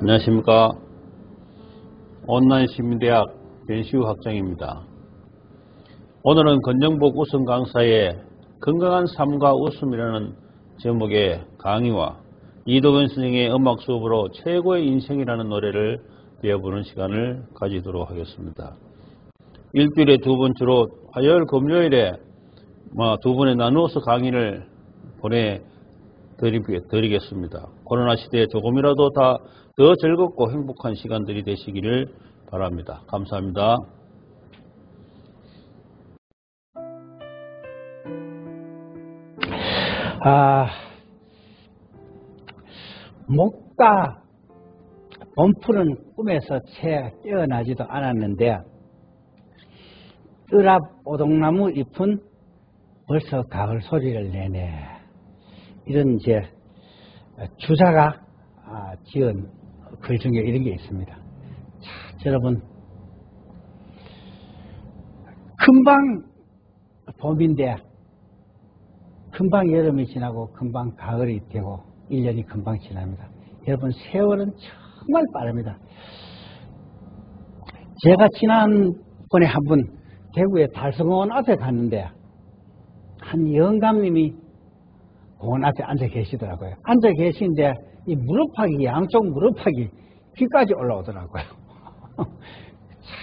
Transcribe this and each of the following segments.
안녕하십니까. 온라인 시민대학 변시우 학장입니다. 오늘은 건정복 우승 강사의 건강한 삶과 웃음이라는 제목의 강의와 이도근 선생의 음악 수업으로 최고의 인생이라는 노래를 배워보는 시간을 가지도록 하겠습니다. 일주일에 두 번 주로 화요일, 금요일에 두 번에 나누어서 강의를 보내드리겠습니다. 코로나 시대에 조금이라도 더 즐겁고 행복한 시간들이 되시기를 바랍니다. 감사합니다. 목과 범풀은 꿈에서 채 깨어나지도 않았는데 뜰 앞 오동나무 잎은 벌써 가을 소리를 내네. 이런 이제 주자가 지은 글 중에 이런 게 있습니다. 자, 여러분, 금방 봄인데 금방 여름이 지나고 금방 가을이 되고 1년이 금방 지납니다. 여러분, 세월은 정말 빠릅니다. 제가 지난번에 한번 대구의 달성공원 앞에 갔는데 한 영감님이 공원 앞에 앉아 계시더라고요. 앉아 계신데 이 무릎팍이, 양쪽 무릎팍이 귀까지 올라오더라고요.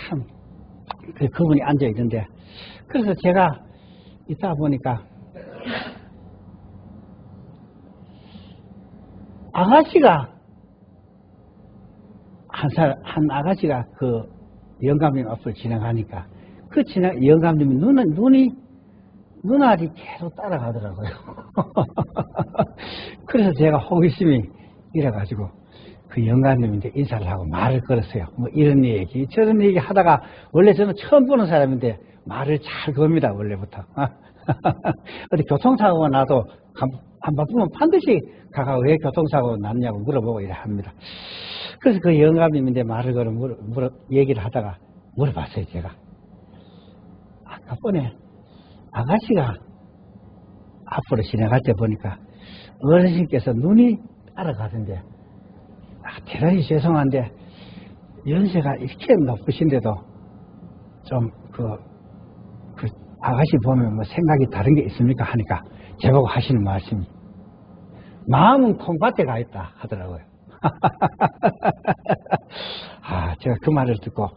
참, 그분이 앉아 있는데, 그래서 제가 있다 보니까 아가씨가 한 아가씨가 그 영감님 앞을 지나가니까 영감님이 눈알이 계속 따라가더라고요. 그래서 제가 호기심이 일어가지고 그 영감님한테 인사를 하고 말을 걸었어요. 뭐 이런 얘기 저런 얘기 하다가, 원래 저는 처음 보는 사람인데 말을 잘 겁니다, 원래부터. 어디 교통사고가 나도 안 바쁘면 반드시 가가 왜 교통사고 났냐고 물어보고 이래 합니다. 그래서 그 영감님인데 말을 걸어 얘기를 하다가 물어봤어요. 제가 아까 번에 아가씨가 앞으로 지나갈 때 보니까 어르신께서 눈이 따라가던데, 대단히 죄송한데 연세가 이렇게 높으신데도 좀 그 아가씨 보면 뭐 생각이 다른 게 있습니까 하니까 제보고 하시는 말씀이, 마음은 콩밭에 가 있다 하더라고요. 제가 그 말을 듣고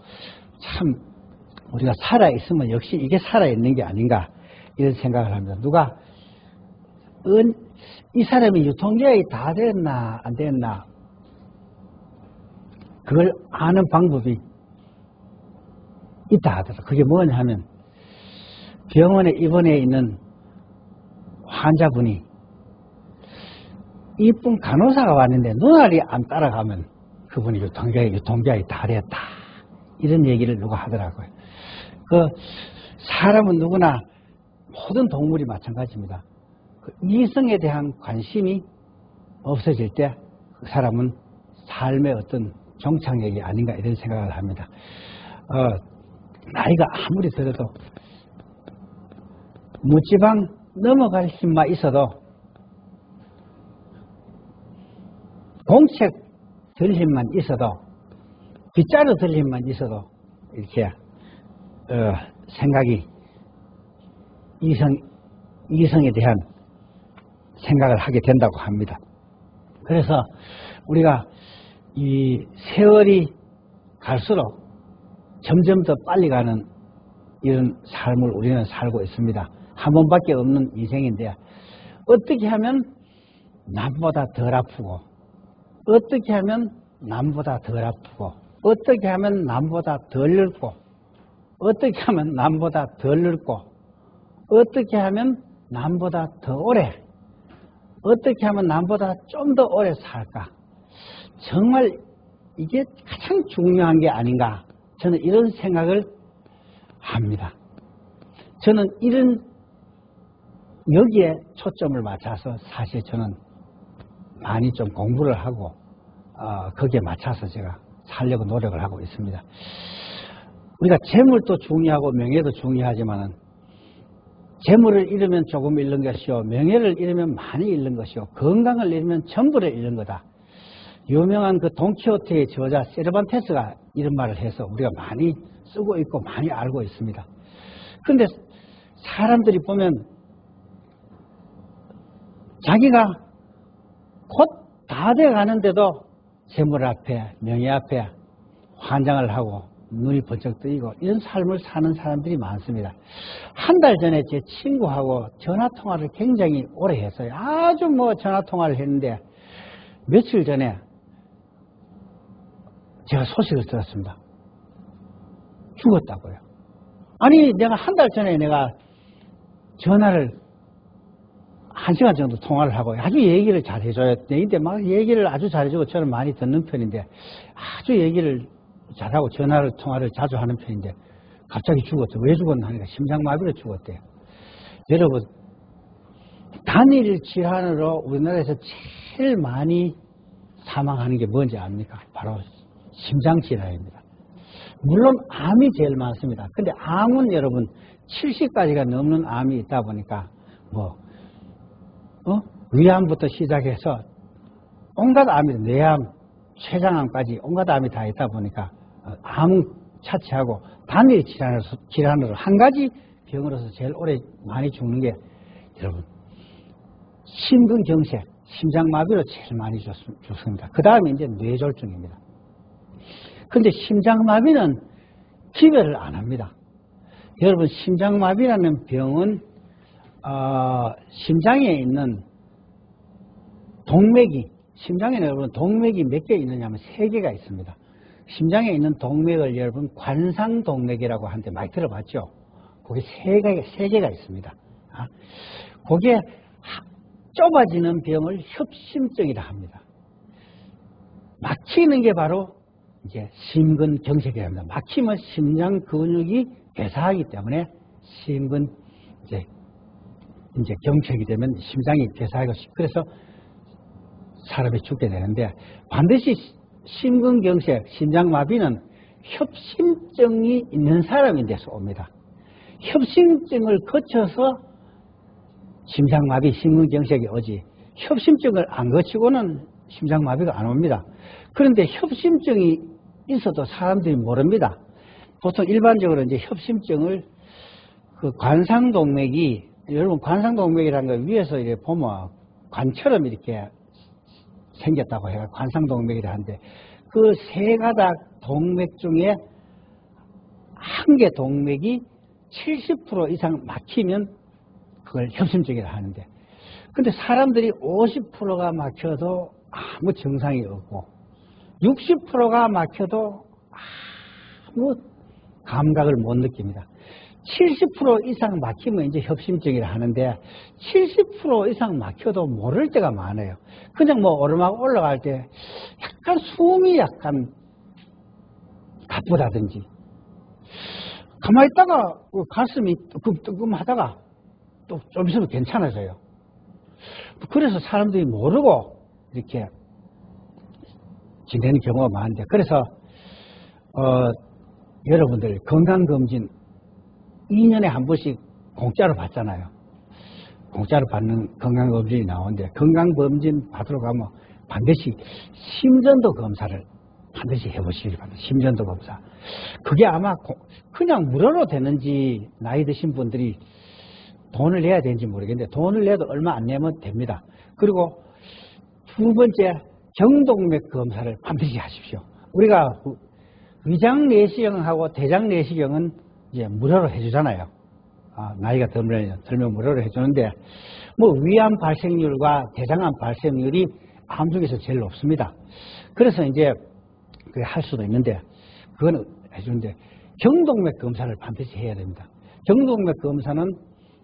참 우리가 살아있으면 역시 이게 살아있는 게 아닌가 이런 생각을 합니다. 누가 이 사람이 유통기한이 다 됐나 안 됐나 그걸 아는 방법이 있다 하더라고요. 그게 뭐냐 하면, 병원에 입원해 있는 환자분이 이쁜 간호사가 왔는데 눈알이 안 따라가면 그분이 유통기한이 다 됐다, 이런 얘기를 누가 하더라고요. 그 사람은 누구나, 모든 동물이 마찬가지입니다. 그 이성에 대한 관심이 없어질 때 그 사람은 삶의 어떤 종착역이 아닌가 이런 생각을 합니다. 나이가 아무리 들어도 무지방 넘어갈 힘만 있어도, 공책 들 힘만 있어도, 빗자루 들 힘만 있어도 이렇게 생각이 이성에 대한 생각을 하게 된다고 합니다. 그래서 우리가 이 세월이 갈수록 점점 더 빨리 가는 이런 삶을 우리는 살고 있습니다. 한 번밖에 없는 인생인데, 어떻게 하면 남보다 덜 아프고, 어떻게 하면 남보다 덜 아프고, 어떻게 하면 남보다 덜 늙고, 어떻게 하면 남보다 덜 늙고, 어떻게 하면 남보다 더 오래, 어떻게 하면 남보다 좀 더 오래 살까, 정말 이게 가장 중요한 게 아닌가, 저는 이런 생각을 합니다. 저는 여기에 초점을 맞춰서 사실 저는 많이 좀 공부를 하고 거기에 맞춰서 제가 살려고 노력을 하고 있습니다. 우리가 재물도 중요하고 명예도 중요하지만은, 재물을 잃으면 조금 잃는 것이요, 명예를 잃으면 많이 잃는 것이요, 건강을 잃으면 전부를 잃는 거다. 유명한 그 돈키호테의 저자 세르반테스가 이런 말을 해서 우리가 많이 쓰고 있고 많이 알고 있습니다. 그런데 사람들이 보면 자기가 곧 다 돼가는데도 재물 앞에, 명예 앞에 환장을 하고 눈이 번쩍 뜨이고 이런 삶을 사는 사람들이 많습니다. 한 달 전에 제 친구하고 전화통화를 굉장히 오래 했어요. 아주 뭐 전화통화를 했는데 며칠 전에 제가 소식을 들었습니다. 죽었다고요. 아니 내가 한 달 전에 내가 전화를 1시간 정도 통화를 하고 아주 얘기를 잘 해줘야 되는데 막 얘기를 아주 잘해주고 저는 많이 듣는 편인데 아주 얘기를 잘하고 통화를 자주 하는 편인데 갑자기 죽었죠. 왜 죽었나 하니까 심장마비로 죽었대요. 여러분 단일 질환으로 우리나라에서 제일 많이 사망하는 게 뭔지 압니까? 바로 심장질환입니다. 물론 암이 제일 많습니다. 근데 암은 여러분 70가지가 넘는 암이 있다 보니까 위암부터 시작해서 온갖 암이 뇌암, 췌장암까지 온갖 암이 다 있다 보니까 암은 차치하고 단일 질환으로 한 가지 병으로서 제일 오래 많이 죽는 게 여러분 심근경색, 심장마비로 제일 많이 죽습니다. 그 다음에 이제 뇌졸중입니다. 그런데 심장마비는 기별을 안 합니다. 여러분 심장마비라는 병은 심장에 있는 동맥이 심장에는 여러분 동맥이 몇 개 있느냐면 3개가 있습니다. 심장에 있는 동맥을 여러분 관상동맥이라고 하는데 많이 들어봤죠? 거기 3개가 있습니다. 그게 좁아지는 병을 협심증이라 합니다. 막히는 게 바로 이제 심근경색이라 합니다. 막히면 심장 근육이 괴사하기 때문에 심근 이제 경색이 되면 심장이 괴사하고 그래서 사람이 죽게 되는데 반드시 심근경색, 심장마비는 협심증이 있는 사람인데서 옵니다. 협심증을 거쳐서 심장마비, 심근경색이 오지 협심증을 안 거치고는 심장마비가 안 옵니다. 그런데 협심증이 있어도 사람들이 모릅니다. 보통 일반적으로 이제 협심증을 그 관상동맥이 여러분 관상동맥이라는 거 위에서 이렇게 보면 관처럼 이렇게 생겼다고 해요. 관상동맥이라 하는데 그 3가닥 동맥 중에 한 개 동맥이 70% 이상 막히면 그걸 협심증이라 하는데 근데 사람들이 50%가 막혀도 아무 증상이 없고 60%가 막혀도 아무 감각을 못 느낍니다. 70% 이상 막히면 이제 협심증이라 하는데 70% 이상 막혀도 모를 때가 많아요. 그냥 뭐 오르막 올라갈 때 약간 숨이 약간 가쁘다든지 가만히 있다가 가슴이 뜨끔뜨끔하다가 또 좀 있으면 괜찮아져요. 그래서 사람들이 모르고 이렇게 지내는 경우가 많은데 그래서 여러분들 건강검진 2년에 한 번씩 공짜로 받잖아요. 공짜로 받는 건강검진이 나오는데 건강검진 받으러 가면 반드시 심전도 검사를 반드시 해보시기 바랍니다. 심전도 검사. 그게 아마 그냥 무료로 되는지 나이 드신 분들이 돈을 내야 되는지 모르겠는데 돈을 내도 얼마 안 내면 됩니다. 그리고 두 번째 경동맥 검사를 반드시 하십시오. 우리가 위장 내시경하고 대장 내시경은 이제 무료로 해주잖아요. 나이가 들면 무료로 해주는데 뭐 위암 발생률과 대장암 발생률이 암 중에서 제일 높습니다. 그래서 이제 그게 할 수도 있는데 그거는 해주는데 경동맥 검사를 반드시 해야 됩니다. 경동맥 검사는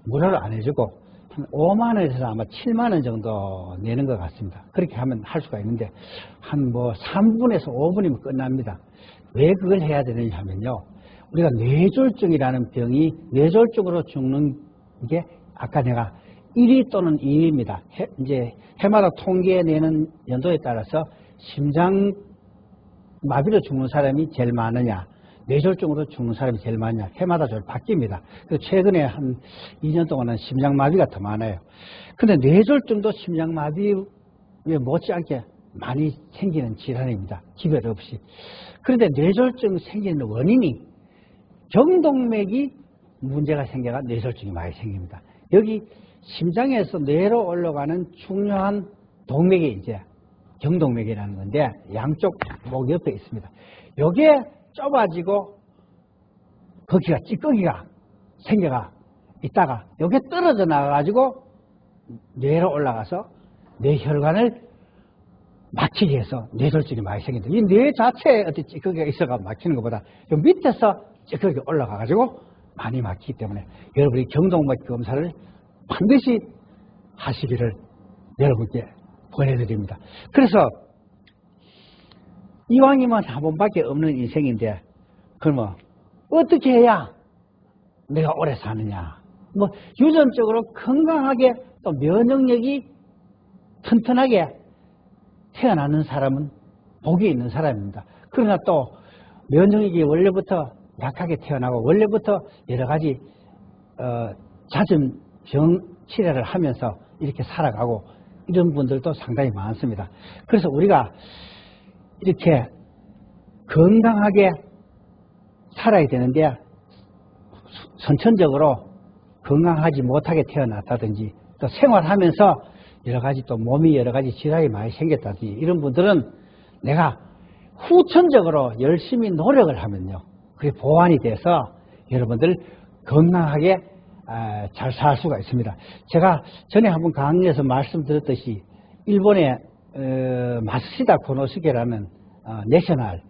무료로 안 해주고 한 5만 원에서 아마 7만 원 정도 내는 것 같습니다. 그렇게 하면 할 수가 있는데 한 뭐 3분에서 5분이면 끝납니다. 왜 그걸 해야 되느냐 하면요. 우리가 뇌졸중이라는 병이 뇌졸중으로 죽는 게 아까 내가 1위 또는 2위입니다. 이제 해마다 통계내는 연도에 따라서 심장 마비로 죽는 사람이 제일 많으냐 뇌졸중으로 죽는 사람이 제일 많으냐 해마다 좀 바뀝니다. 그래서 최근에 한 2년 동안은 심장마비가 더 많아요. 근데 뇌졸중도 심장마비에 못지않게 많이 생기는 질환입니다. 기별 없이. 그런데 뇌졸중 생기는 원인이 경동맥이 문제가 생겨가 뇌졸중이 많이 생깁니다. 여기 심장에서 뇌로 올라가는 중요한 동맥이 이제 경동맥이라는 건데 양쪽 목 옆에 있습니다. 요게 좁아지고 거기가 찌꺼기가 생겨가 있다가 요게 떨어져 나가가지고 뇌로 올라가서 뇌혈관을 막히게 해서 뇌졸중이 많이 생긴다. 이 뇌 자체에 어떤 찌꺼기가 있어가 막히는 것보다 요 밑에서 찌꺼기가 올라가가지고 많이 막히기 때문에 여러분이 경동맥 검사를 반드시 하시기를 여러분께 권해드립니다. 그래서 이왕이면 한 번밖에 없는 인생인데 그러면 어떻게 해야 내가 오래 사느냐. 뭐 유전적으로 건강하게 또 면역력이 튼튼하게 태어나는 사람은 복이 있는 사람입니다. 그러나 또 면역력이 원래부터 약하게 태어나고 원래부터 여러 가지 잦은 병 치료를 하면서 이렇게 살아가고 이런 분들도 상당히 많습니다. 그래서 우리가 이렇게 건강하게 살아야 되는데 선천적으로 건강하지 못하게 태어났다든지 또 생활하면서 여러 가지 또 몸이 여러 가지 질환이 많이 생겼다든지 이런 분들은 내가 후천적으로 열심히 노력을 하면요. 그게 보완이 돼서 여러분들 건강하게 잘 살 수가 있습니다. 제가 전에 한번 강의에서 말씀드렸듯이 일본의 마쓰시다 코노스케라는 내셔널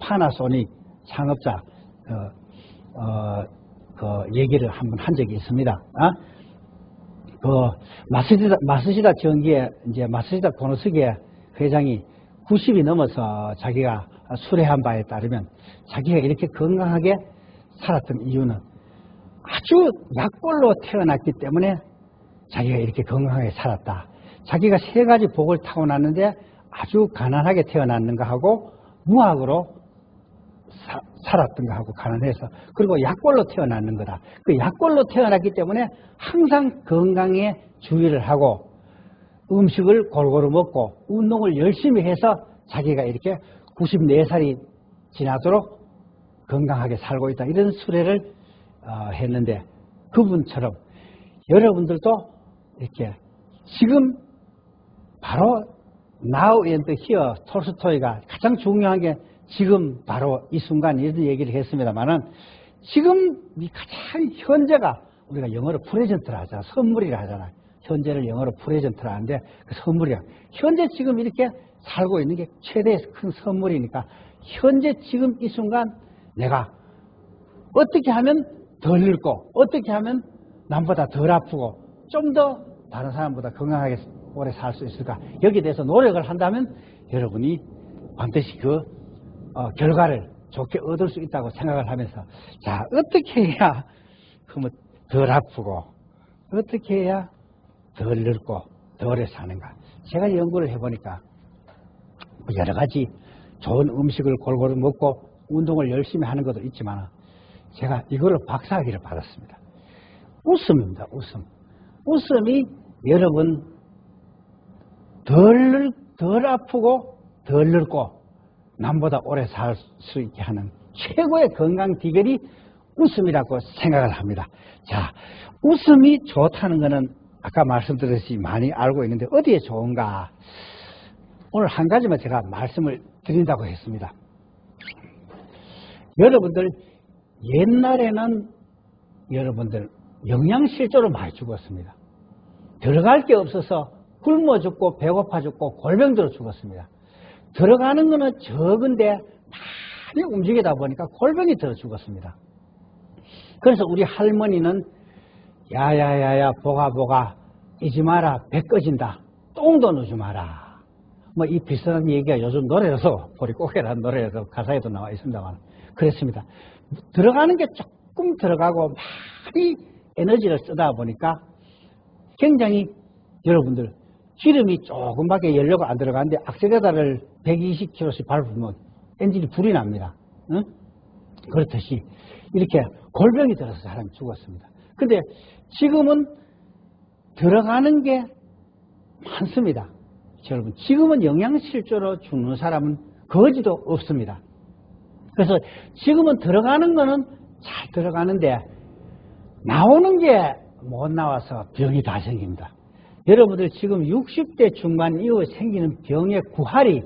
파나소닉 창업자 그 얘기를 한번 한 적이 있습니다. 그 마쓰시다 전기에 이제 마쓰시다 코노스케 회장이 90이 넘어서 자기가 수레한 바에 따르면 자기가 이렇게 건강하게 살았던 이유는 아주 약골로 태어났기 때문에 자기가 이렇게 건강하게 살았다. 자기가 세 가지 복을 타고났는데 아주 가난하게 태어났는가 하고 무학으로 살았던 거 하고 가난해서 그리고 약골로 태어났는 거다. 그 약골로 태어났기 때문에 항상 건강에 주의를 하고 음식을 골고루 먹고 운동을 열심히 해서 자기가 이렇게 94살이 지나도록 건강하게 살고 있다. 이런 수레를 했는데 그분처럼 여러분들도 이렇게 지금 바로 now and here 톨스토이가 가장 중요한 게 지금 바로 이 순간 이런 얘기를 했습니다만은 지금이 가장 현재가 우리가 영어로 프레젠트라 하잖아. 선물이라 하잖아. 현재를 영어로 프레젠트라 하는데 그 선물이야. 현재 지금 이렇게 살고 있는 게 최대의 큰 선물이니까 현재 지금 이 순간 내가 어떻게 하면 덜 늙고 어떻게 하면 남보다 덜 아프고 좀 더 다른 사람보다 건강하게 오래 살 수 있을까 여기에 대해서 노력을 한다면 여러분이 반드시 그 결과를 좋게 얻을 수 있다고 생각을 하면서 자 어떻게 해야 그러면 덜 아프고 어떻게 해야 덜 늙고 덜 오래 사는가 제가 연구를 해보니까 여러 가지 좋은 음식을 골고루 먹고 운동을 열심히 하는 것도 있지만 제가 이거를 박사학위를 받았습니다. 웃음입니다. 웃음이 여러분 덜 아프고 덜 늙고 남보다 오래 살 수 있게 하는 최고의 건강 비결이 웃음이라고 생각을 합니다. 자, 웃음이 좋다는 것은 아까 말씀드렸듯이 많이 알고 있는데 어디에 좋은가? 오늘 한 가지만 제가 말씀을 드린다고 했습니다. 여러분들 옛날에는 여러분들 영양실조로 많이 죽었습니다. 들어갈 게 없어서 굶어 죽고 배고파 죽고 골병들어 죽었습니다. 들어가는 거는 적은데 많이 움직이다 보니까 골병이 들어 죽었습니다. 그래서 우리 할머니는 야야야야 보가 이지 마라 배 꺼진다 똥도 누지 마라 뭐 이 비슷한 얘기가 요즘 노래에서 보리꼬개라는 노래에서 가사에도 나와 있습니다만 그랬습니다. 들어가는 게 조금 들어가고 많이 에너지를 쓰다 보니까 굉장히 여러분들 기름이 조금밖에 연료가 안 들어가는데 악셀레다를 120km씩 밟으면 엔진이 불이 납니다. 응? 그렇듯이 이렇게 골병이 들어서 사람이 죽었습니다. 근데 지금은 들어가는 게 많습니다. 여러분, 지금은 영양실조로 죽는 사람은 거지도 없습니다. 그래서 지금은 들어가는 거는 잘 들어가는데 나오는 게 못 나와서 병이 다 생깁니다. 여러분들 지금 60대 중반 이후에 생기는 병의 구할이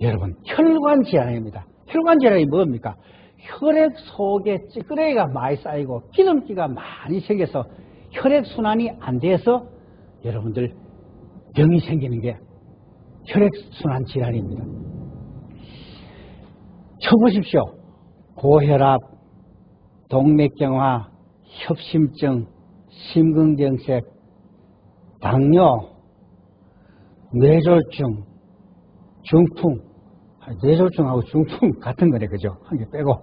여러분 혈관 질환입니다. 혈관 질환이 뭡니까? 혈액 속에 찌끄레기가 많이 쌓이고 기름기가 많이 생겨서 혈액순환이 안 돼서 여러분들 병이 생기는 게 혈액순환 질환입니다. 쳐보십시오. 고혈압, 동맥경화, 협심증, 심근경색, 당뇨, 뇌졸중, 중풍, 뇌졸중하고 중풍 같은 거네, 그죠? 한 개 빼고.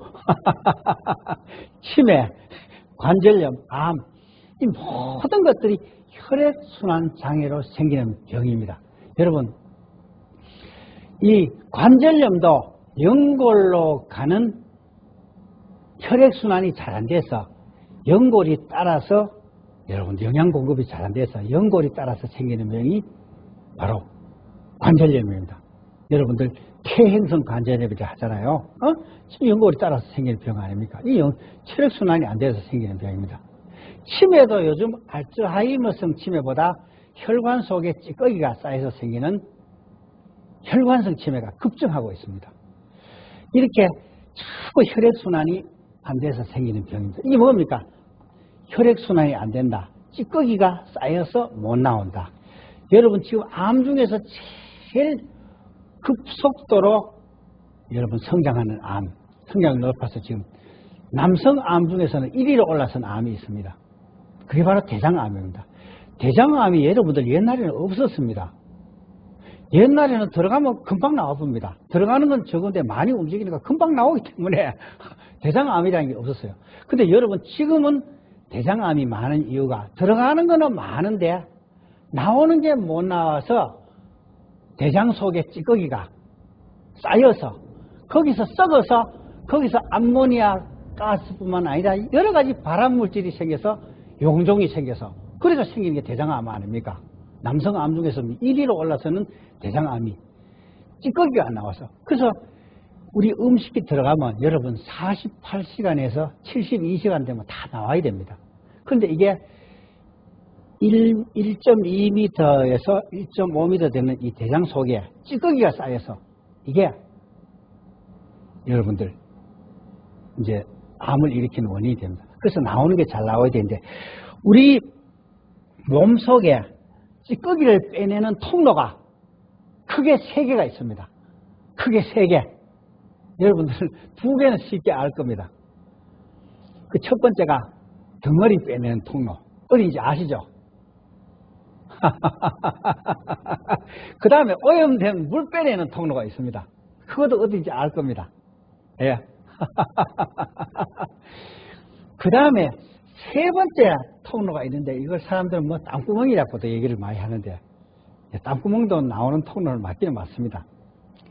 치매, 관절염, 암, 이 모든 것들이 혈액순환 장애로 생기는 병입니다. 여러분, 이 관절염도 연골로 가는 혈액순환이 잘 안 돼서 연골이 따라서 여러분 영양 공급이 잘 안 돼서 연골이 따라서 생기는 병이 바로 관절염입니다. 여러분들 퇴행성 관절염이라 하잖아요. 지금 연골이 따라서 생기는 병 아닙니까? 이 혈액순환이 안 돼서 생기는 병입니다. 치매도 요즘 알츠하이머성 치매보다 혈관 속에 찌꺼기가 쌓여서 생기는 혈관성 치매가 급증하고 있습니다. 이렇게 자꾸 혈액순환이 안 돼서 생기는 병입니다. 이게 뭡니까? 혈액순환이 안 된다. 찌꺼기가 쌓여서 못 나온다. 여러분 지금 암 중에서 제일 급속도로 여러분 성장하는 암, 성장이 높아서 지금 남성 암 중에서는 1위로 올라선 암이 있습니다. 그게 바로 대장암입니다. 대장암이 여러분들 옛날에는 없었습니다. 옛날에는 들어가면 금방 나와봅니다. 들어가는 건 적은데 많이 움직이니까 금방 나오기 때문에 대장암이라는 게 없었어요. 근데 여러분 지금은 대장암이 많은 이유가 들어가는 거는 많은데 나오는 게 못 나와서 대장 속에 찌꺼기가 쌓여서 거기서 썩어서 거기서 암모니아 가스뿐만 아니라 여러 가지 발암물질이 생겨서 용종이 생겨서 그래서 생기는 게 대장암 아닙니까? 남성암 중에서 1위로 올라서는 대장암이 찌꺼기가 안 나와서. 그래서 우리 음식이 들어가면 여러분 48시간에서 72시간 되면 다 나와야 됩니다. 그런데 이게 1.2m에서 1.5m 되는 이 대장 속에 찌꺼기가 쌓여서 이게 여러분들 이제 암을 일으키는 원인이 됩니다. 그래서 나오는 게 잘 나와야 되는데 우리 몸 속에 찌꺼기를 빼내는 통로가 크게 3개가 있습니다. 크게 3개. 여러분들 2개는 쉽게 알 겁니다. 그 첫 번째가 덩어리 빼내는 통로. 어딘지 아시죠? 그 다음에 오염된 물 빼내는 통로가 있습니다. 그것도 어딘지 알 겁니다. 예. 그 다음에 3번째 통로가 있는데 이걸 사람들은 뭐 땀구멍이라고도 얘기를 많이 하는데 땀구멍도 나오는 통로는 맞기는 맞습니다.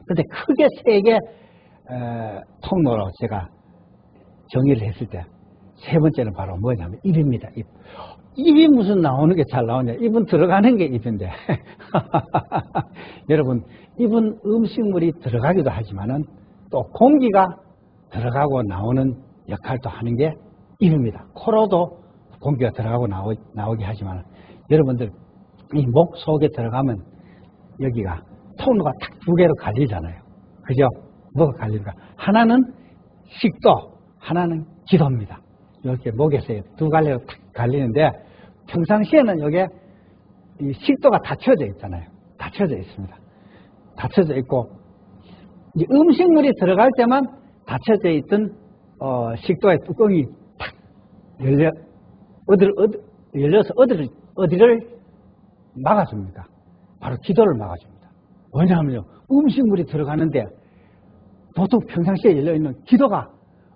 그런데 크게 3개 통로로 제가 정의를 했을 때 3번째는 바로 뭐냐면 입입니다. 입. 입이 무슨 나오는 게 잘 나오냐. 입은 들어가는 게 입인데 여러분 입은 음식물이 들어가기도 하지만은 또 공기가 들어가고 나오는 역할도 하는 게 입입니다. 코로도 공기가 들어가고 나오게 하지만 여러분들 이 목 속에 들어가면 여기가 통로가 딱 2개로 갈리잖아요. 그죠? 뭐가 갈립니까? 하나는 식도, 하나는 기도입니다. 이렇게 목에서 2갈래로 딱 갈리는데 평상시에는 여기에 이 식도가 닫혀져 있잖아요. 닫혀져 있습니다. 닫혀져 있고 이제 음식물이 들어갈 때만 닫혀져 있던 식도의 뚜껑이 탁 열려서 어디를 막아줍니까? 바로 기도를 막아줍니다. 왜냐하면요, 음식물이 들어가는데 보통 평상시에 열려있는 기도가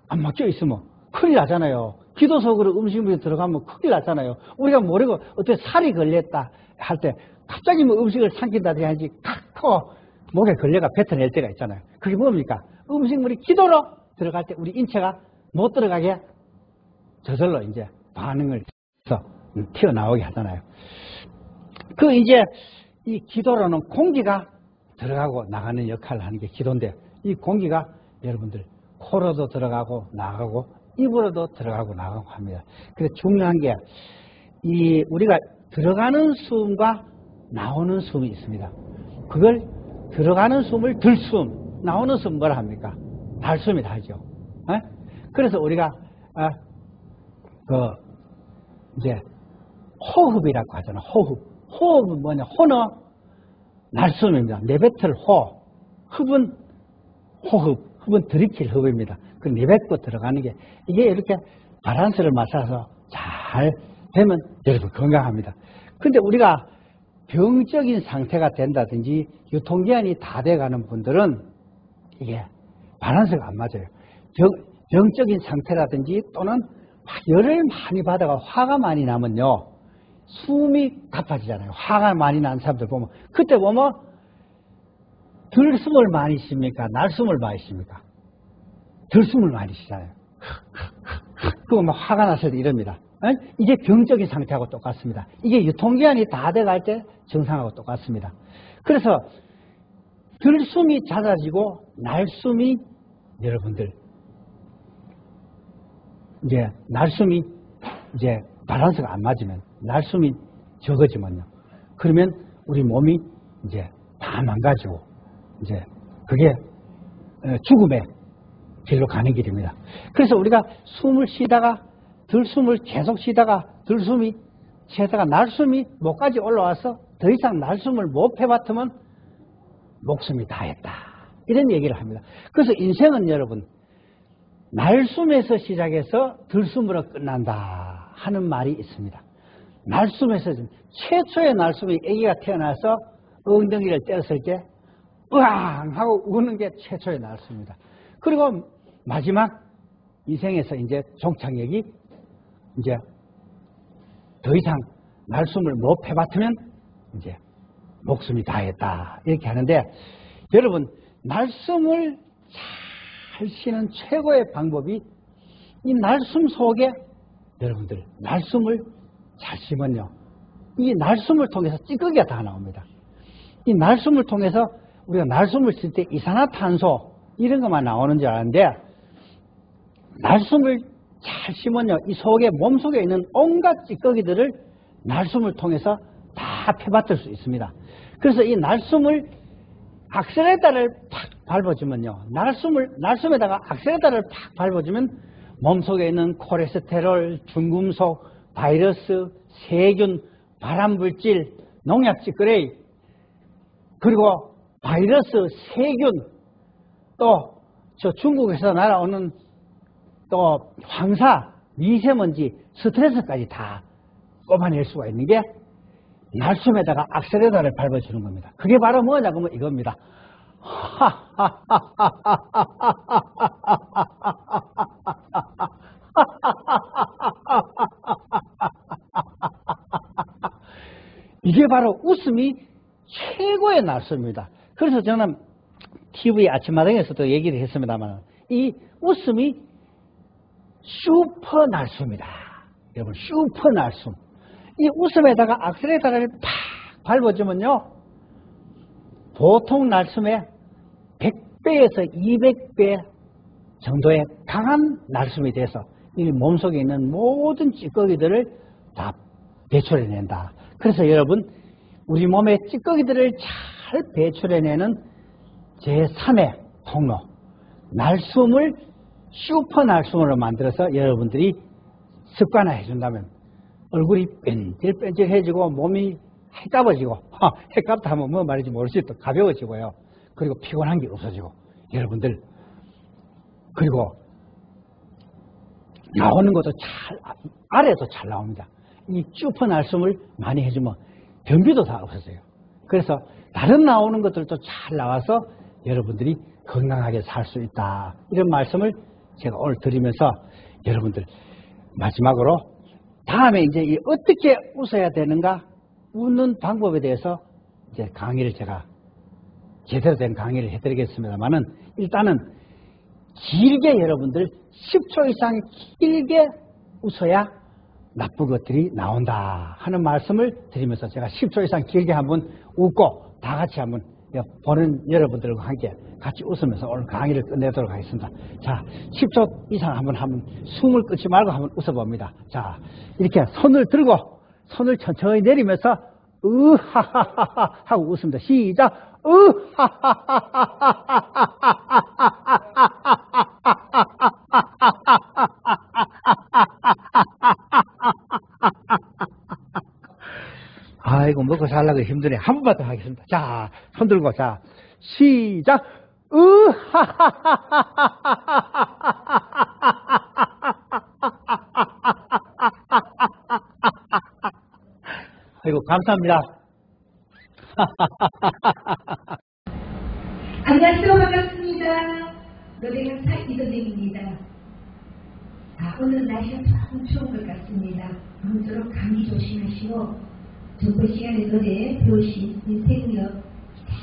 안 막혀 있으면 큰일 나잖아요. 기도 속으로 음식물이 들어가면 큰일 나잖아요. 우리가 모르고 어떻게 살이 걸렸다 할 때 갑자기 뭐 음식을 삼킨다든지 하지 탁 목에 걸려가 뱉어낼 때가 있잖아요. 그게 뭡니까? 음식물이 기도로 들어갈 때 우리 인체가 못 들어가게 저절로 이제 반응을 해서 튀어나오게 하잖아요. 그 이제 이 기도로는 공기가 들어가고 나가는 역할을 하는 게 기도인데, 이 공기가 여러분들 코로도 들어가고 나가고 입으로도 들어가고 나가고 합니다. 그래서 중요한 게 이 우리가 들어가는 숨과 나오는 숨이 있습니다. 그걸 들어가는 숨을 들숨, 나오는 숨 뭐라 합니까? 날숨이라 하죠. 그래서 우리가 이제 호흡이라고 하잖아. 호흡은 뭐냐? 호는 날숨입니다. 내뱉을 호, 흡은 호흡, 흡은 들이킬 흡입니다. 그 내뱉고 들어가는 게 이게 이렇게 바란스를 맞춰서 잘 되면 여러분 건강합니다. 근데 우리가 병적인 상태가 된다든지 유통기한이 다 돼가는 분들은 이게 바란스가 안 맞아요. 병적인 상태라든지 또는 열을 많이 받아가 화가 많이 나면요, 숨이 가빠지잖아요. 화가 많이 난 사람들 보면, 그때 보면 들숨을 많이 쉽니까? 날숨을 많이 쉽니까? 들숨을 많이 쉬잖아요. 그러면 화가 났을 때 이럽니다. 이게 병적인 상태하고 똑같습니다. 이게 유통기한이 다 돼갈 때 증상하고 똑같습니다. 그래서 들숨이 잦아지고 날숨이 여러분들 이제 날숨이 이제 밸런스가 안 맞으면, 날숨이 적어지면요, 그러면 우리 몸이 이제 다 망가지고 이제 그게 죽음의 길로 가는 길입니다. 그래서 우리가 숨을 쉬다가 들숨을 계속 쉬다가 들숨이 쉬다가 날숨이 목까지 올라와서 더 이상 날숨을 못 해봤으면 목숨이 다했다, 이런 얘기를 합니다. 그래서 인생은 여러분 날숨에서 시작해서 들숨으로 끝난다 하는 말이 있습니다. 날숨에서 최초의 날숨이 아기가 태어나서 엉덩이를 때렸을 때 으앙 하고 우는 게 최초의 날숨입니다. 그리고 마지막 인생에서 이제 종착역이 이제 더 이상 날숨을 못 해봤으면 이제 목숨이 다했다, 이렇게 하는데, 여러분 날숨을 잘 쉬는 최고의 방법이 이 날숨 속에 여러분들 날숨을 잘 쉬면요, 이 날숨을 통해서 찌꺼기가 다 나옵니다. 이 날숨을 통해서 우리가 날숨을 쉴 때 이산화탄소 이런 것만 나오는 줄 아는데, 날숨을 잘 쉬면요, 이 속에 몸속에 있는 온갖 찌꺼기들을 날숨을 통해서 다 펴받들 수 있습니다. 그래서 이 날숨을 악셀레터를 팍 밟아주면요, 날숨에다가 악셀레터를 팍 밟아주면 몸속에 있는 콜레스테롤, 중금속, 바이러스, 세균, 발암물질, 농약 찌꺼기, 그리고 바이러스, 세균, 또 저 중국에서 날아오는 또 황사, 미세먼지, 스트레스까지 다 뽑아낼 수가 있는 게 날숨에다가 악셀레터를 밟아주는 겁니다. 그게 바로 뭐냐 그러면 이겁니다. 이게 바로 웃음이 최고의 날숨입니다. 그래서 저는 TV 아침마당에서도 얘기를 했습니다만, 이 웃음이 슈퍼 날숨이다. 여러분, 슈퍼 날숨. 이 웃음에다가 악셀레터를 팍 밟아주면요, 보통 날숨의 100배에서 200배 정도의 강한 날숨이 돼서 이 몸속에 있는 모든 찌꺼기들을 다 배출해낸다. 그래서 여러분, 우리 몸의 찌꺼기들을 잘 배출해내는 제3의 통로, 날숨을 슈퍼 날숨으로 만들어서 여러분들이 습관화해 준다면 얼굴이 뺀질뺀질해지고 몸이 해까워지고, 해깝다 하면 뭐 말인지 모르지, 또 가벼워지고요. 그리고 피곤한 게 없어지고, 여러분들, 그리고 나오는 것도 아래도 잘 나옵니다. 이 슈퍼 날숨을 많이 해주면 변비도 다 없어져요. 그래서 다른 나오는 것들도 잘 나와서 여러분들이 건강하게 살 수 있다, 이런 말씀을 제가 오늘 드리면서, 여러분들 마지막으로 다음에 이제 어떻게 웃어야 되는가, 웃는 방법에 대해서 이제 강의를 제가 제대로 된 강의를 해드리겠습니다만은, 일단은 길게 여러분들 10초 이상 길게 웃어야 나쁜 것들이 나온다 하는 말씀을 드리면서 제가 10초 이상 길게 한번 웃고 다 같이 한번 보는 여러분들과 함께 같이 웃으면서 오늘 강의를 끝내도록 하겠습니다. 자, 10초 이상 한번 숨을 끊지 말고 한번 웃어봅니다. 자, 이렇게 손을 들고 손을 천천히 내리면서 으하하하하 하고 웃습니다. 시작! 아이고, 먹고 살라고 힘드네. 한 번만 더 하겠습니다. 자, 손 들고, 자, 시작! 아이고, 감사합니다. 안녕하세요. 반갑습니다. 노래강사 이도정입니다. 오늘 날씨가 조금 추운 것 같습니다. 아무쪼록 감기 조심하시고 전번 시간에 노래 배우신 인생력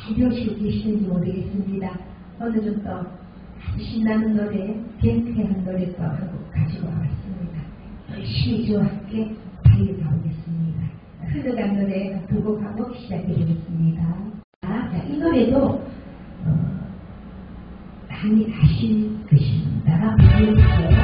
잘 배우시고 계시는지 모르겠습니다. 오늘은 또 아주 신나는 노래, 경쾌한 노래 또 하고 가지고 와봤습니다. 열심히 저와 함께 달려가보겠습니다. 흘러간 노래 두 곡 하고 시작해보겠습니다. 자, 이 노래도 많이 아실 것입니다. 부르세요.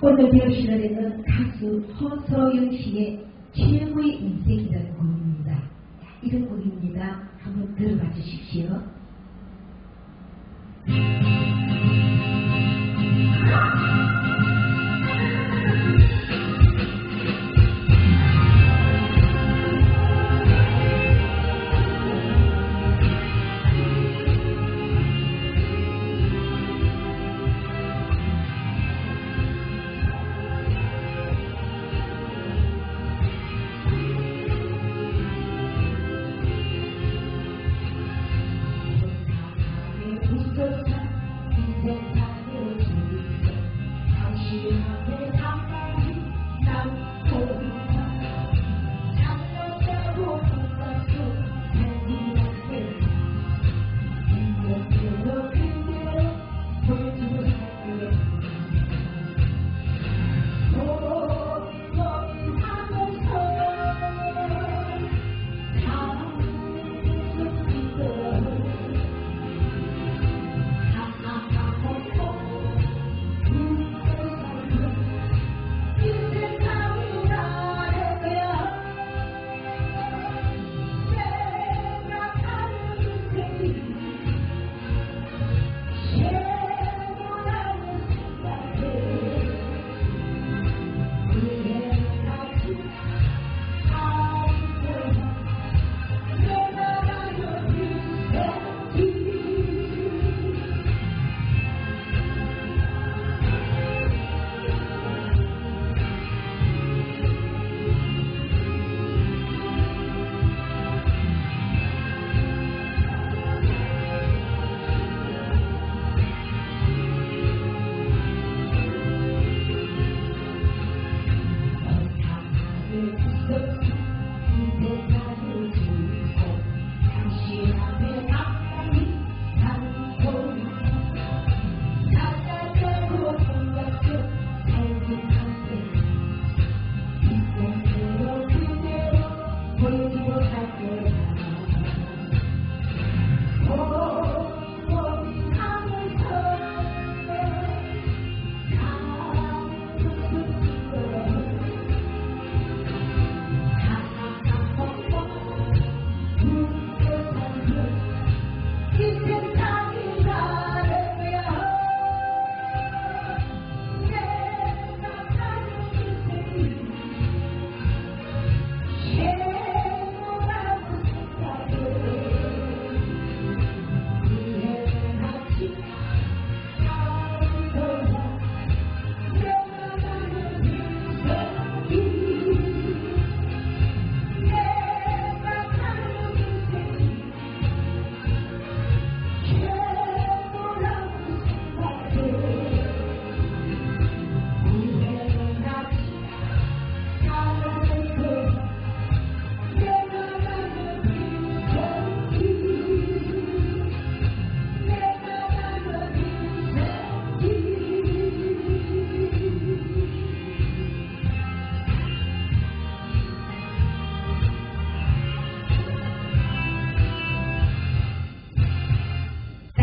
오늘 배우실 노래는 가수 허서영 씨의 최고의 인생이라는 곡입니다. 이런 곡입니다. 한번 들어봐 주십시오.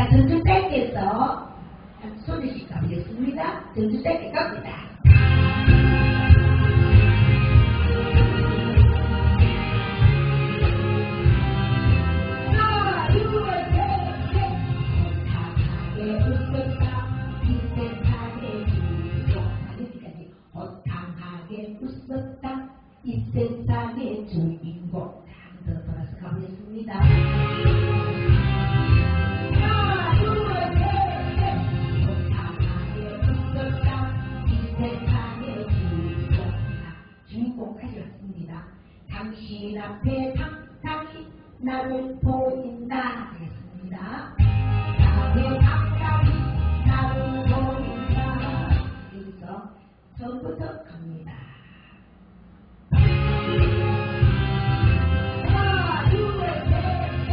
자, 전주대께서 손주씩 가보겠습니다. 전주대께 갑니다. 이 세상의 주인공. 더 돌아서 가보겠습니다. 하나, 둘, 셋, 넷. 호탕하게 웃었다. 이 세상의 주인공. 주인공까지 왔습니다. 당신 앞에 당당히 나를 보인다. 하겠습니다. 나의 당당히 나를 보인다. 여기서 처음부터 갑니다. 하나, 둘, 셋, 넷.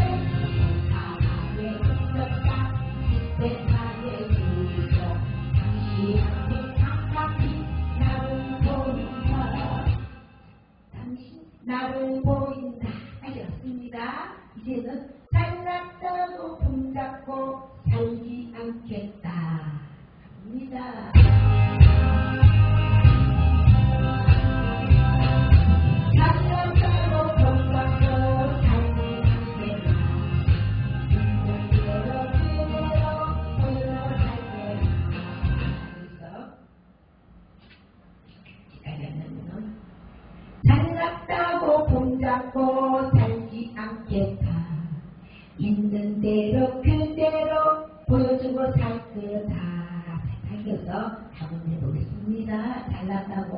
호탕하게 웃었다. 이 세상의 주인공. 당신 앞에 당당히 나를 보인다. 당신 나를 보인다. 하셨습니다. 이제는 잘났다고 품잡고 살지 않겠다. 합니다. 잘났다고 품잡고 살지 않겠다. 인생대로 그대로 보여 살겠다. 그래서 기다렸는 잘났다고 품잡고 살지 않겠다. 있는 대로 그대로 보여주고 살 거다. 살려서 한번 해보겠습니다. 잘났다고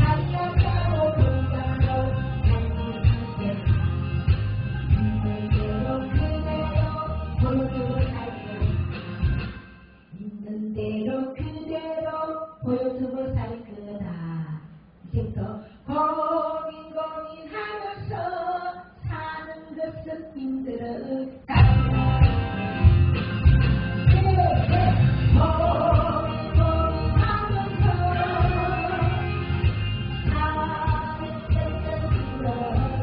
잘났다고 품잡고 살지 않겠다. 있는 대로 그대로 보여주고 살 거다. 있는 대로 그대로 보여주고 살 거다. 이제부터 고민하면서 사는 것은 힘들었다. 고민하면서 사는 것은 힘들었다.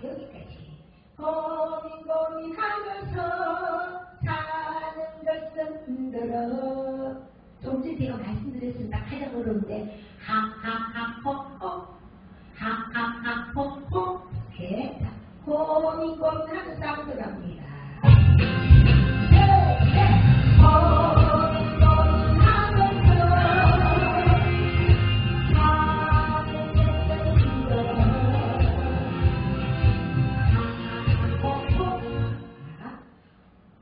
여기까지. 고민하면서 사는 것은 힘들어. 좀 전에 제가 말씀드렸습니다. 가장 어려운데 하하하호호 하하하호호 이렇게 고민하면서 한번 들어갑니다.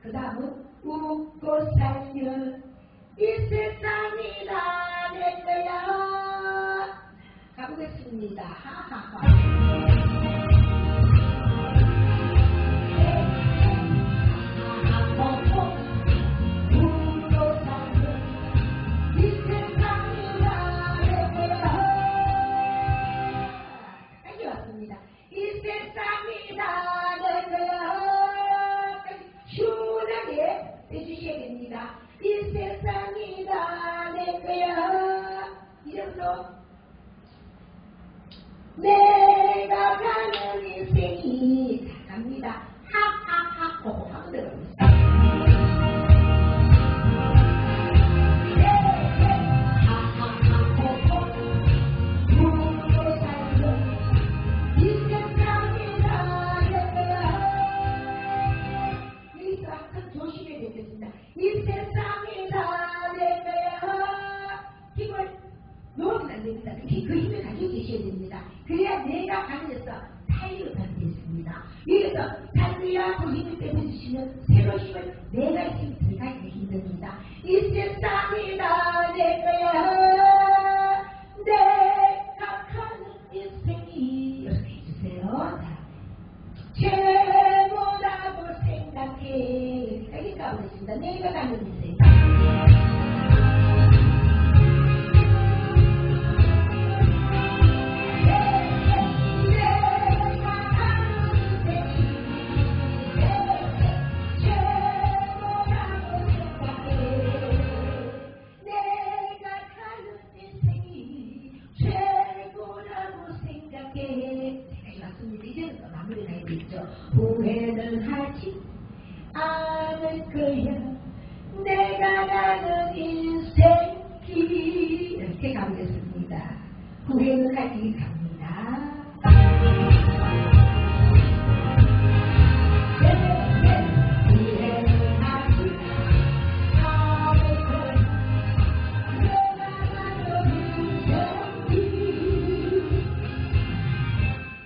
그 다음은 웃고 살면 이 세상이 다 내 거야. 가보겠습니다. 하하하. 웃고 살면 이 세상이 다 내 거야. 여기 왔습니다. 이 세상이 다 내 거야. 시원하게 해주셔야 됩니다. 이 세상이 다 내 거야. 이래서 내가 가는 인생이 다 갑니다. 하하하 호호 하고 들어봅니다. 하하하 호호 웃고 살면 이 세상이 다 내 거야. 여기서 항상 조심해야 되겠습니다. 이 세상이 다 내 거야. 힘을 놓으면 안 됩니다. 그 힘을 가지고 계셔야 됩니다. 그래야 내가 가면서 타이를 받게 있습니다. 여기서 달리라고 힘을 빼주시면 새로 힘을 내가 힘을 들어가기 힘듭니다. 이 세상이 다 내 거야. 내가 가는 인생이 이렇게 해주세요. 최고라고 생각해. 여기 가보겠습니다. 내가 가는 인생. 후회는 하지 갑니다.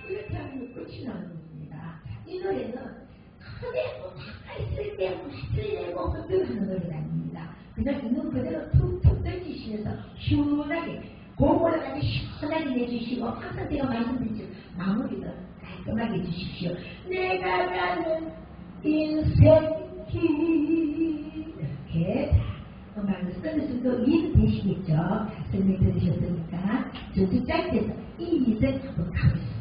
이렇게 하면 끝이 나는 겁니다. 이 노래는 크게 뭐 있을 때 맞으려고 흔들하는 노래가 아닙니다. 그냥 있는 그대로 툭툭 던지시면서 시원하게 고고를 아주 시원하게 내주시고 항상 제가 말씀드리죠. 마무리도 깔끔하게 해주십시오. 내가 가는 인생길 이렇게 음악을 쓰면서도 이해도 되시겠죠? 설명 들으셨으니까 저도 짧게 해서 이 인생 한번 가보겠습니다.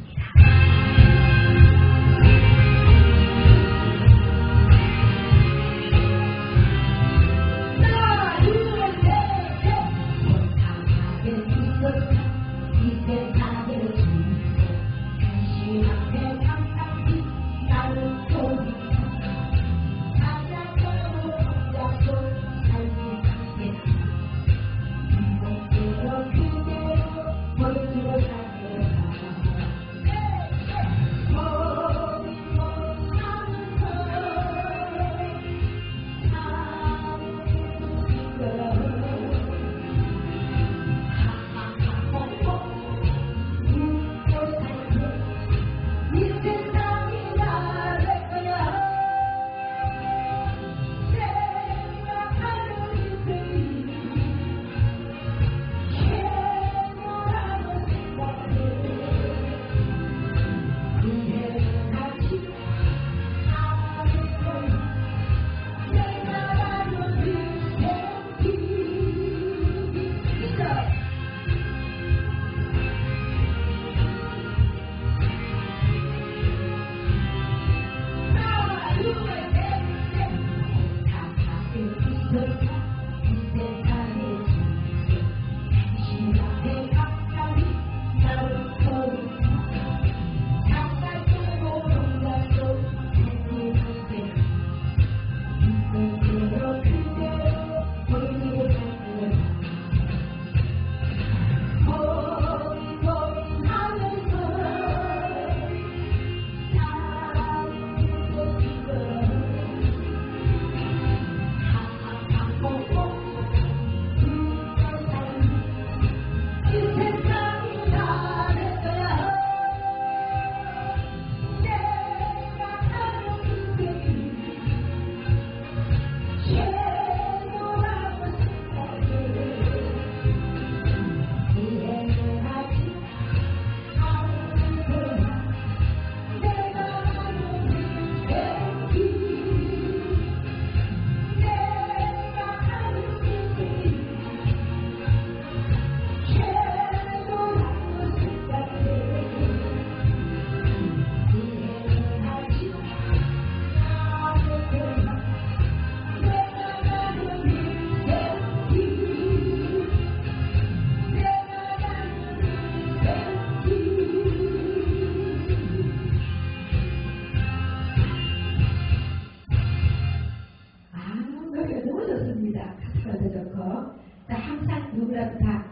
누구라도 다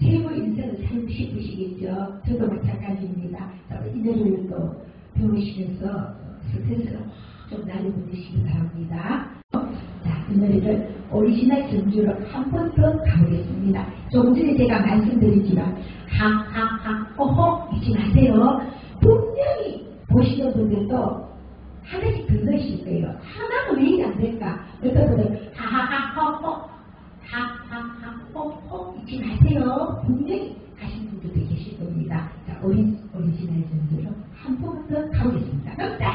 최고 인생을 살고 싶으시겠죠. 저도 마찬가지입니다. 이 노래를 또 배우시면서 스트레스를 좀 날려보내시기 바랍니다. 자, 이 노래를 오리지널 전주로 한 번 더 가보겠습니다. 조금 전에 제가 말씀드렸지만 하하하 호호 잊지 마세요. 분명히 보시는 분들도 하나씩 들으실 거예요. 하나는 왜 이게 안 될까? 어떤 분들 하하하 호호 하하하 호호 잊지 마세요. 분명히 하시는 분들도 계실 겁니다. 자, 오리지널 전주로 한 번 더 가보겠습니다. 갑니다.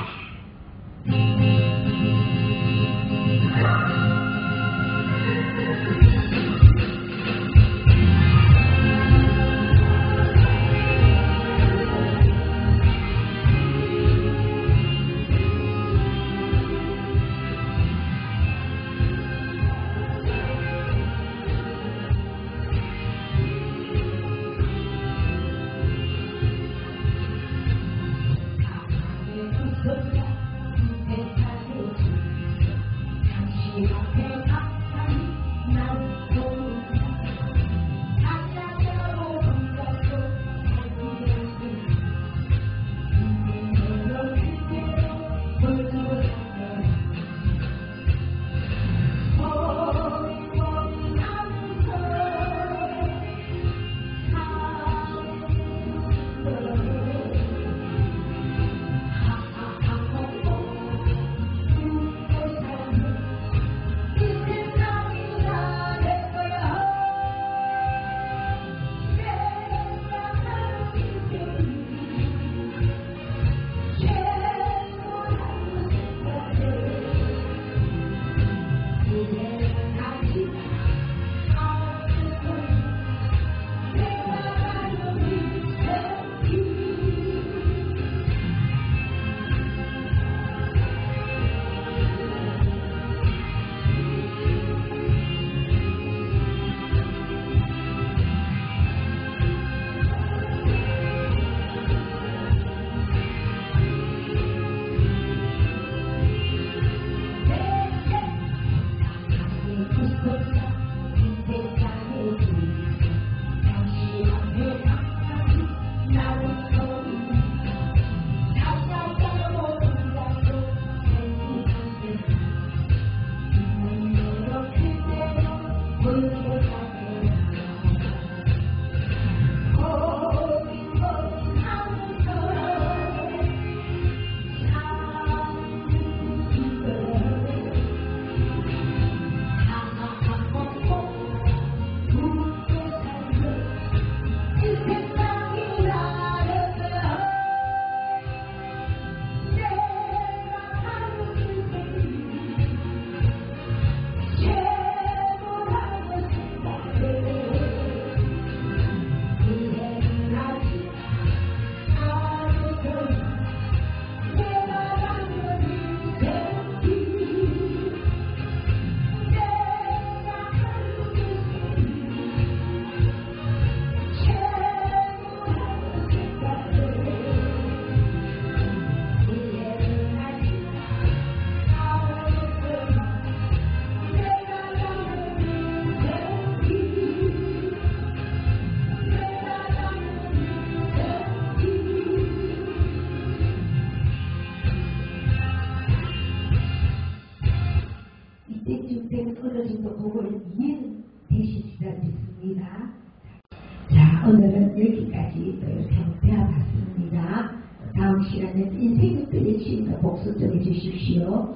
오늘은 여기까지 또 이렇게 한번 배워봤습니다. 다음 시간에 인생극도 역시 또 복습 좀 해주십시오.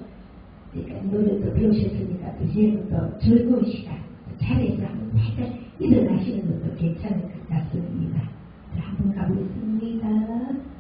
그러니까 노래도 배우셨으니까 또 이제는 또 즐거운 시간, 자리에서 한번 살짝 일어나시는 것도 괜찮을 것 같습니다. 자, 한번 가보겠습니다.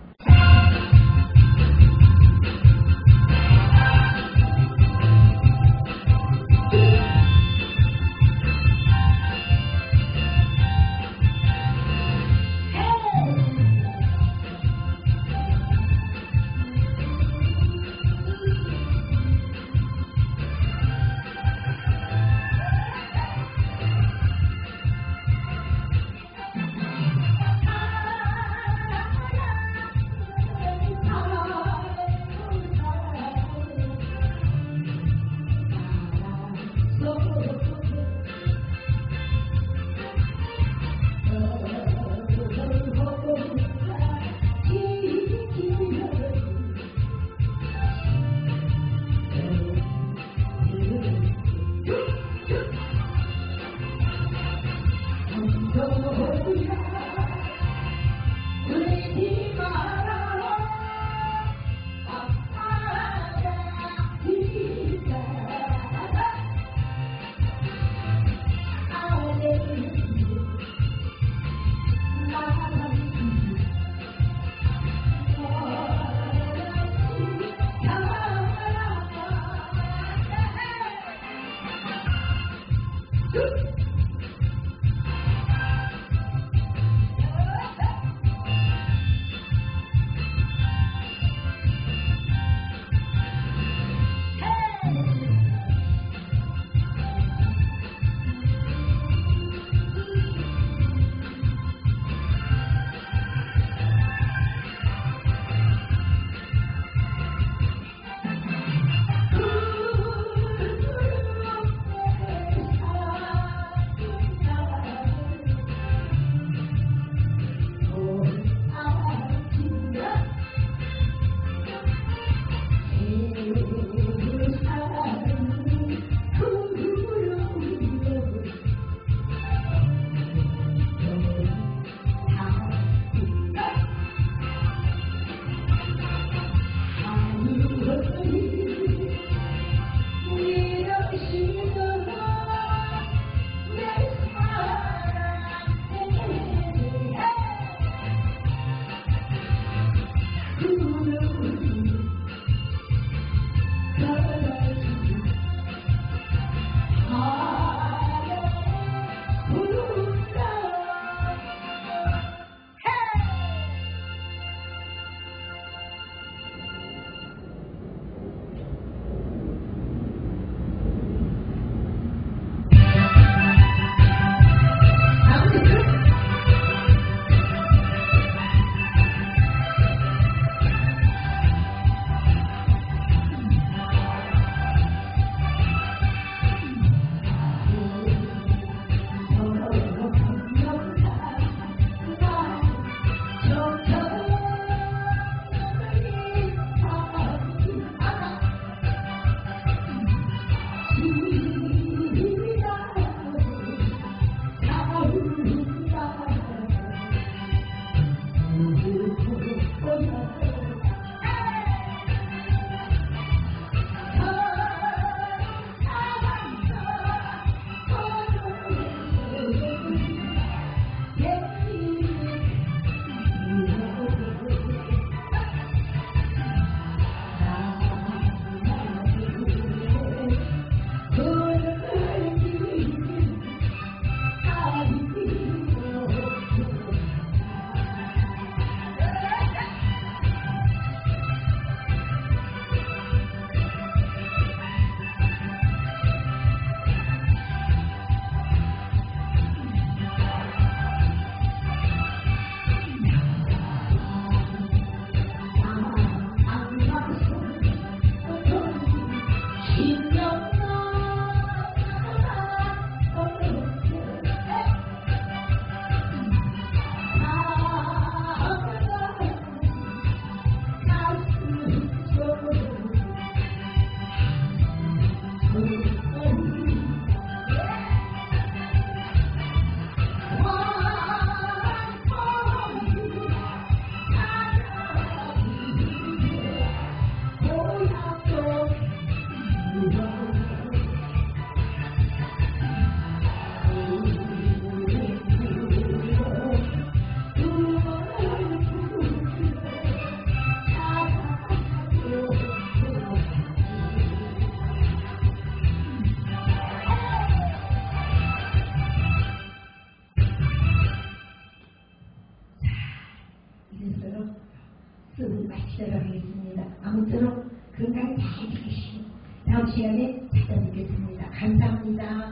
잘 지키시고 다음 시간에 찾아뵙겠습니다. 감사합니다.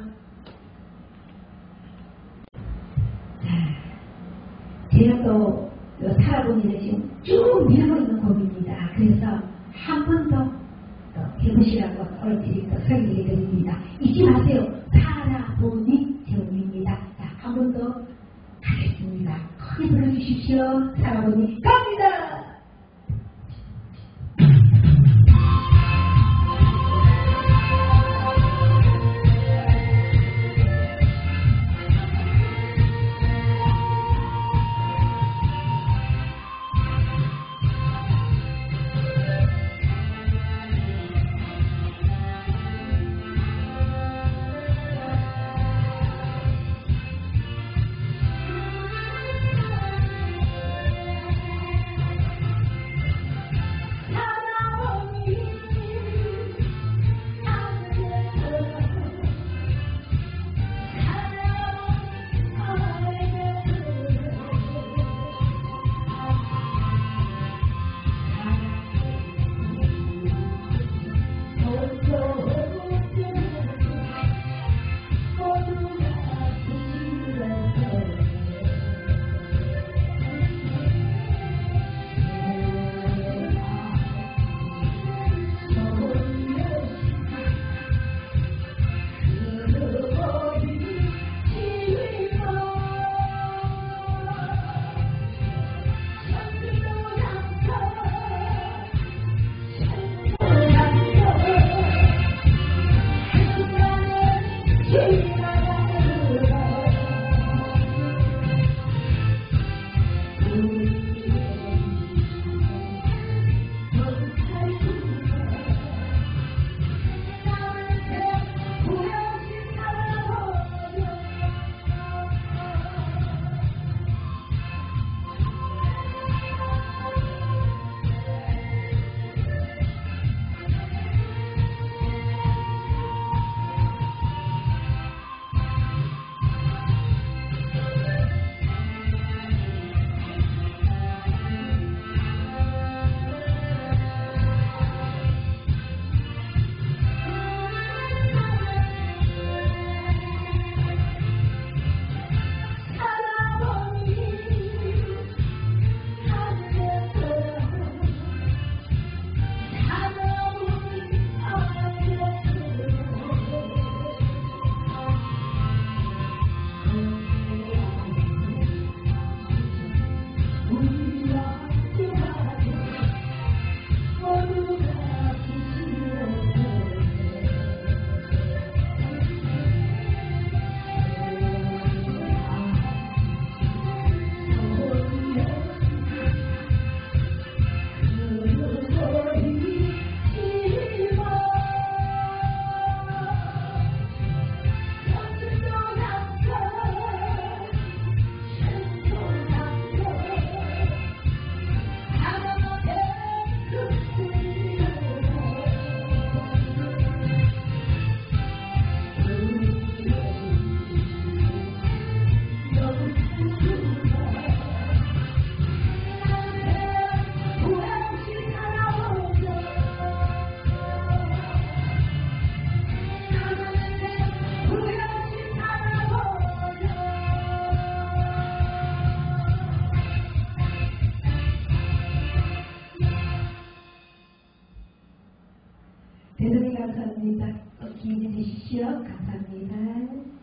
제가 또 살아보니는 지금 쭉 밀고 있는 곡입니다. 그래서 한 번 더 해보시라고 얼핏 설명해 드립니다. 잊지 마세요. 살아보니 제목입니다. 자, 한 번 더 하겠습니다. 크게 불러주십시오. 살아보니 갑니다. 대단히 감사합니다. 기회해 주십시오. 감사합니다.